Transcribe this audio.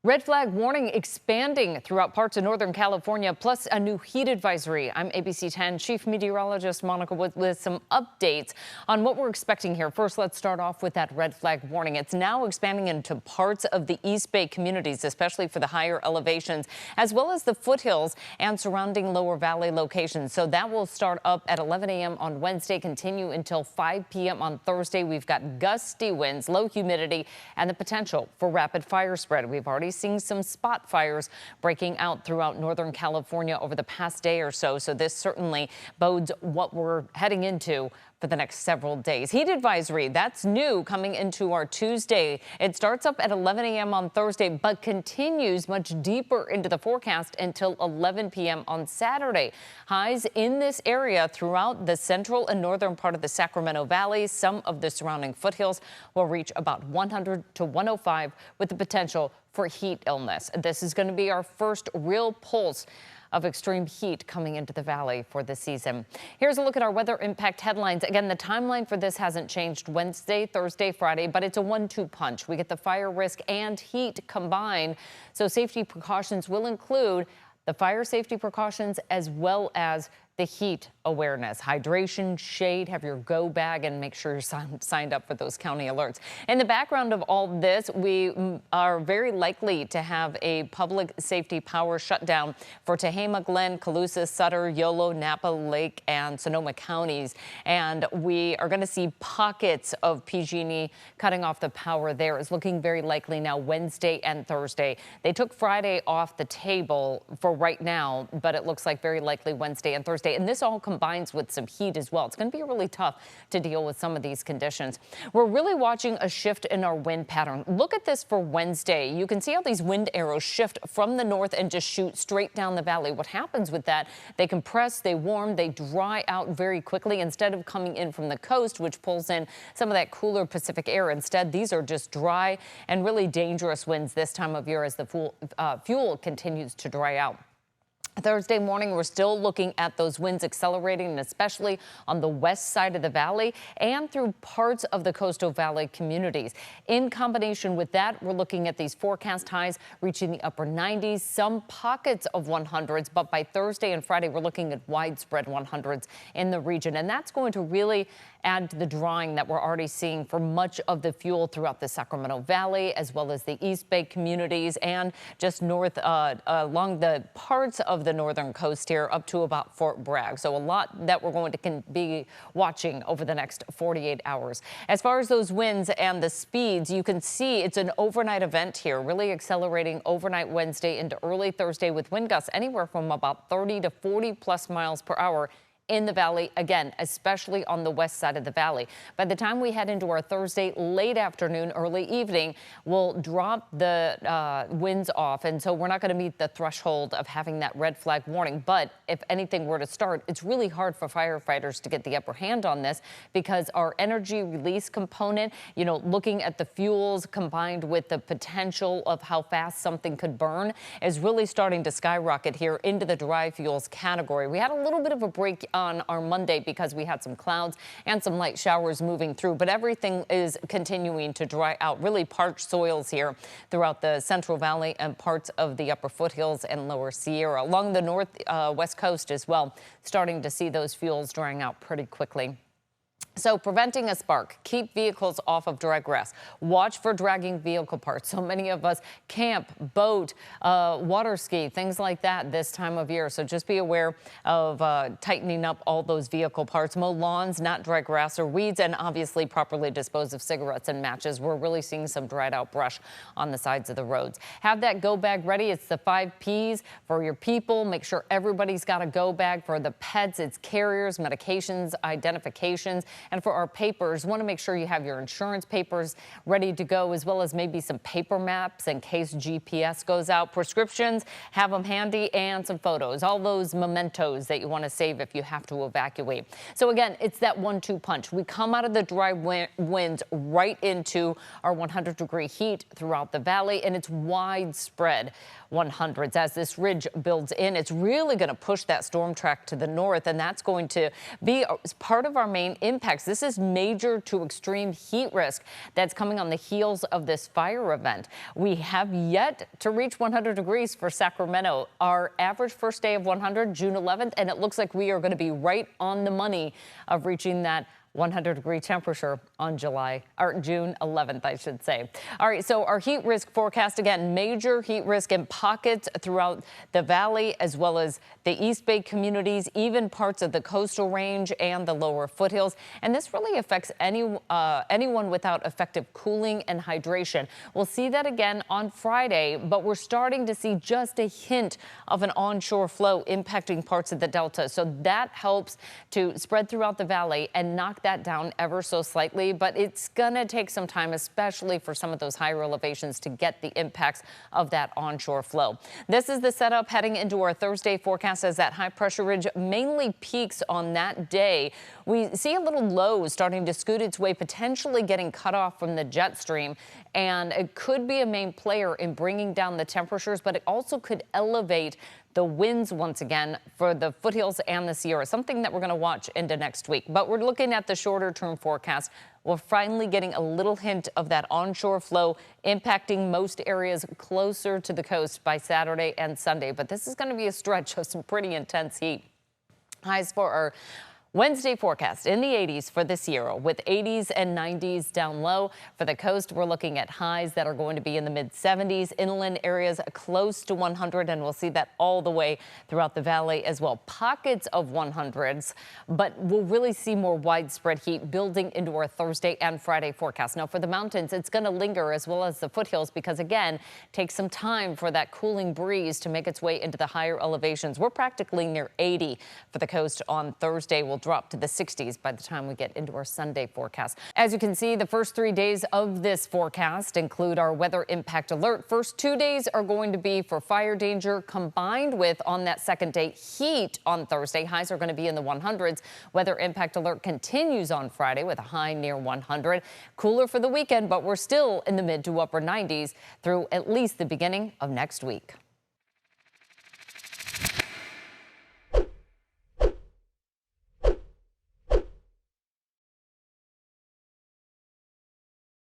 Red flag warning expanding throughout parts of Northern California, plus a new heat advisory. I'm ABC 10 Chief Meteorologist Monica Wood with some updates on what we're expecting here. First, let's start off with that red flag warning. It's now expanding into parts of the East Bay communities, especially for the higher elevations, as well as the foothills and surrounding lower valley locations. So that will start up at 11 a.m. on Wednesday, continue until 5 p.m. on Thursday. We've got gusty winds, low humidity, and the potential for rapid fire spread. We've already seeing some spot fires breaking out throughout Northern California over the past day or so. So this certainly bodes what we're heading into for the next several days. Heat advisory, that's new coming into our Tuesday. It starts up at 11 a.m. on Thursday, but continues much deeper into the forecast until 11 p.m. on Saturday. Highs in this area throughout the central and northern part of the Sacramento Valley. Some of the surrounding foothills will reach about 100 to 105 with the potential for heat illness. This is going to be our first real pulse of extreme heat coming into the valley for the season. Here's a look at our weather impact headlines. Again, the timeline for this hasn't changed Wednesday, Thursday, Friday, but it's a 1-2 punch. We get the fire risk and heat combined. So safety precautions will include the fire safety precautions as well as the heat awareness, hydration, shade, have your go bag, and make sure you're signed up for those county alerts. In the background of all this, we are very likely to have a public safety power shutdown for Tehama, Glen, Calusa, Sutter, Yolo, Napa, Lake, and Sonoma counties. And we are going to see pockets of PG&E cutting off the power there. It's looking very likely now Wednesday and Thursday. They took Friday off the table for right now, but it looks like very likely Wednesday and Thursday. And this all combines with some heat as well. It's going to be really tough to deal with some of these conditions. We're really watching a shift in our wind pattern. Look at this for Wednesday. You can see how these wind arrows shift from the north and just shoot straight down the valley. What happens with that? They compress, they warm, they dry out very quickly instead of coming in from the coast, which pulls in some of that cooler Pacific air. Instead, these are just dry and really dangerous winds this time of year as the fuel continues to dry out. Thursday morning, we're still looking at those winds accelerating, and especially on the west side of the valley and through parts of the coastal valley communities. In combination with that, we're looking at these forecast highs reaching the upper 90s, some pockets of 100s, but by Thursday and Friday, we're looking at widespread 100s in the region. And that's going to really add to the drawing that we're already seeing for much of the fuel throughout the Sacramento Valley, as well as the East Bay communities and just north along the parts of the northern coast here up to about Fort Bragg. So a lot that we're going to be watching over the next 48 hours. As far as those winds and the speeds, you can see it's an overnight event here, really accelerating overnight Wednesday into early Thursday with wind gusts anywhere from about 30 to 40 plus miles per hour in the valley, again, especially on the west side of the valley. By the time we head into our Thursday late afternoon, early evening, we'll drop the winds off. And so we're not going to meet the threshold of having that red flag warning. But if anything were to start, it's really hard for firefighters to get the upper hand on this because our energy release component, you know, looking at the fuels combined with the potential of how fast something could burn is really starting to skyrocket here into the dry fuels category. We had a little bit of a break on our Monday because we had some clouds and some light showers moving through, but everything is continuing to dry out. Really parched soils here throughout the Central Valley and parts of the upper foothills and lower Sierra. Along the west coast as well, starting to see those fuels drying out pretty quickly. So preventing a spark, keep vehicles off of dry grass. Watch for dragging vehicle parts. So many of us camp, boat, water ski, things like that this time of year. So just be aware of tightening up all those vehicle parts. Mow lawns, not dry grass or weeds, and obviously properly dispose of cigarettes and matches. We're really seeing some dried out brush on the sides of the roads. Have that go bag ready. It's the 5 Ps for your people. Make sure everybody's got a go bag. For the pets, it's carriers, medications, identifications. And for our papers, want to make sure you have your insurance papers ready to go, as well as maybe some paper maps in case GPS goes out. Prescriptions, have them handy, and some photos, all those mementos that you want to save if you have to evacuate. So again, it's that 1-2 punch. We come out of the dry winds right into our 100-degree heat throughout the valley, and it's widespread 100s. As this ridge builds in, it's really going to push that storm track to the north, and that's going to be part of our main impact impacts. This is major to extreme heat risk that's coming on the heels of this fire event. We have yet to reach 100 degrees for Sacramento. Our average first day of 100, June 11th, and it looks like we are going to be right on the money of reaching that 100-degree temperature on June 11th, I should say. All right, so our heat risk forecast, again, major heat risk in pockets throughout the valley, as well as the East Bay communities, even parts of the coastal range and the lower foothills. And this really affects anyone without effective cooling and hydration. We'll see that again on Friday, but we're starting to see just a hint of an onshore flow impacting parts of the Delta. So that helps to spread throughout the valley and knock that down ever so slightly, but it's gonna take some time, especially for some of those higher elevations, to get the impacts of that onshore flow. This is the setup heading into our Thursday forecast as that high pressure ridge mainly peaks on that day. We see a little low starting to scoot its way, potentially getting cut off from the jet stream, and it could be a main player in bringing down the temperatures, but it also could elevate the winds once again for the foothills and the Sierra, something that we're going to watch into next week. But we're looking at the shorter term forecast. We're finally getting a little hint of that onshore flow impacting most areas closer to the coast by Saturday and Sunday. But this is going to be a stretch of some pretty intense heat. Highs for our Wednesday forecast in the 80s for the Sierra, with 80s and 90s down low. For the coast, we're looking at highs that are going to be in the mid 70s, inland areas close to 100, and we'll see that all the way throughout the valley as well. Pockets of 100s, but we'll really see more widespread heat building into our Thursday and Friday forecast. Now for the mountains, it's going to linger as well as the foothills because, again, it takes some time for that cooling breeze to make its way into the higher elevations. We're practically near 80 for the coast on Thursday. We'll drop to the 60s by the time we get into our Sunday forecast. As you can see, the first 3 days of this forecast include our weather impact alert. First 2 days are going to be for fire danger combined with, on that second day, heat on Thursday. Highs are going to be in the 100s. Weather impact alert continues on Friday with a high near 100. Cooler for the weekend, but we're still in the mid to upper 90s through at least the beginning of next week.